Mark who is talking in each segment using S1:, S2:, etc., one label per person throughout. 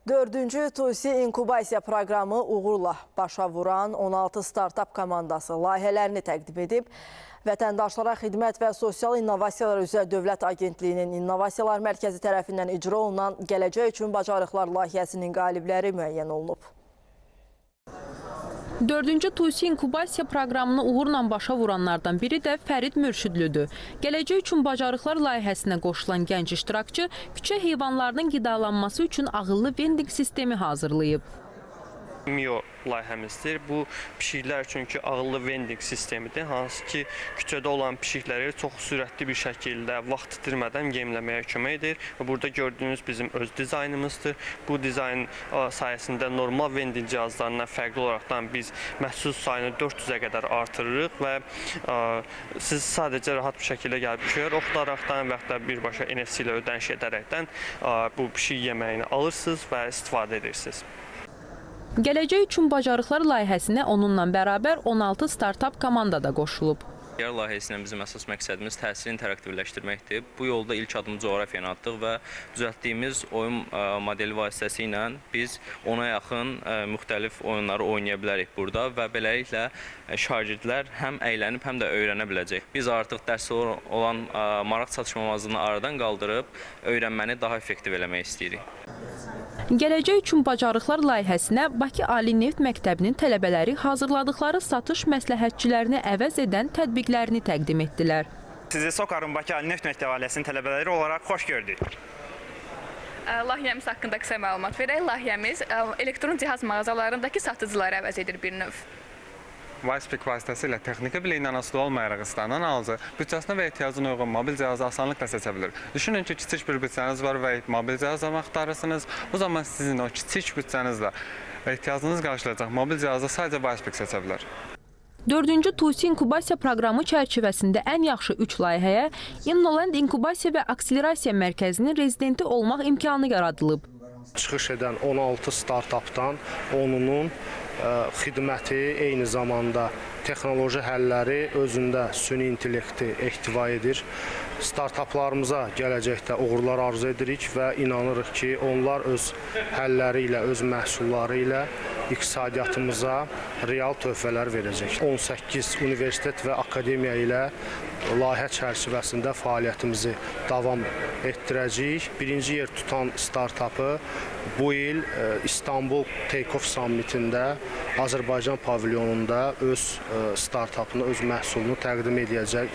S1: Dördüncü TUSİ inkubasiya proqramı uğurla başa vuran 16 startap komandası layihələrini təqdim edib. Vətəndaşlara xidmət və sosial innovasiyalar üzrə Dövlət Agentliyinin İnnovasiyalar Mərkəzi tərəfindən icra olunan Gələcək üçün Bacarıqlar layihəsinin qalibləri müəyyən olunub.
S2: Dördüncü TUSİ inkubasiya proqramını uğurla başa vuranlardan biri də Fərid Mürşidlüdür. Gələcək üçün Bacarıqlar layihəsinə qoşulan gənc iştirakçı küçə heyvanlarının qidalanması üçün ağıllı vending sistemi hazırlayıb.
S3: MIO layihəmizdir. Bu pişiklər üçünkü ağıllı vending sistemidir. Hansı ki, küçədə olan pişikləri çox sürətli bir şəkildə vaxt itirmədən yemləməyə kömək edir. Burada gördüyünüz bizim öz dizaynımızdır. Bu dizayn sayəsində normal vending cihazlarından fərqli olaraqdan biz məhsul sayını 400-ə qədər artırırıq və siz sadəcə rahat bir şəkildə gəlib QR oxudaraqdan və yaxud da birbaşa NFC ilə ödəniş edərəkdən bu pişik yeməyini alırsınız və istifadə edirsiniz.
S2: Gələcək üçün Bacarıqlar layihəsinə onunla bərabər 16 startap komanda da qoşulub.
S4: Layihəsinin bizim əsas məqsədimiz təhsili interaktivləşdirməkdir. Bu yolda ilk adımı coğrafiyanı atdıq və düzəltdiyimiz oyun modeli vasitəsilə biz 10-a yaxın müxtəlif oyunları oynaya bilərik burada və beləliklə şagirdlər həm əylənib, həm də öyrənə biləcək. Biz artıq dərsdə olan maraq çatışmamazlığını aradan qaldırıb öyrənməni daha effektiv eləmək istəyirik.
S2: Gələcək üçün Bacarıqlar layihəsinə Bakı Ali Neft Məktəbinin tələbələri hazırladıkları satış məsləhətçilərini əvəz edən tətbiqlərini təqdim etdilər.
S5: Sizi SOCAR-ın Bakı Ali Neft Məktəbi ailəsinin tələbələri olaraq xoş gördük.
S6: Layihəmiz haqqında qısa məlumat verək. Layihəmiz elektron cihaz mağazalarındakı satıcıları əvəz edir bir növ.
S7: WisePick vasitəsilə texniki biliyindən asılı olmayaraq istənilən alıcı büdcəsinə və ehtiyacına uyğun mobil cihazı asanlıqla seçə bilir. Düşünün ki, kiçik bir büdcəniz var və mobil cihaz almaq axtarırsınız. O zaman sizin o kiçik büdcənizlə ehtiyacınız qarşılayacaq mobil cihazı sadəcə WisePick seçə bilər.
S2: Dördüncü TUSİ inkubasiya proqramı çərçivəsində ən yaxşı 3 layihəyə InnoLand İnkubasiya və Akselerasiya Mərkəzinin rezidenti olmaq imkanı yaradılıb.
S8: Çıxış edən 16 startapdan 10-unun xidməti eyni zamanda texnoloji həlləri özündə süni intellekti ehtiva edir. Startaplarımıza gələcəkdə uğurlar arzu edirik və inanırıq ki, onlar öz həlləri ilə, öz məhsulları ilə iqtisadiyyatımıza real töhfələr verəcək. 18 universitet və akademiya ilə layihə çərçivəsində fəaliyyətimizi davam etdirəcəyik. Birinci yer tutan startapı bu il İstanbul Take-Off Summitində Azərbaycan pavilyonunda öz startapını, öz məhsulunu təqdim edəcək.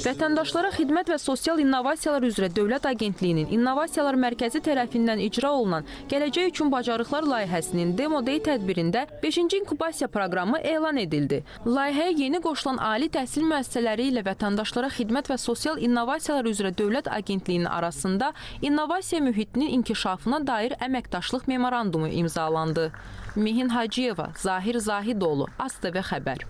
S2: Vətəndaşlara xidmət və sosial innovasiyalar üzrə Dövlət Agentliyinin İnnovasiyalar Mərkəzi tərəfindən icra olunan Gələcək üçün Bacarıqlar layihəsinin Demo Day tədbirində 5-ci inkubasiya proqramı elan edildi. Layihəyə yeni qoşulan ali təhsil müəssisələri ilə vətəndaşlara xidmət və sosial innovasiyalar üzrə Dövlət Agentliyinin arasında innovasiya mühitinin inkişafına dair əməkdaşlıq memorandumu imzalandı. Mihin Hacıyeva, Zahir Zahidoğlu, ASTV Xəbər.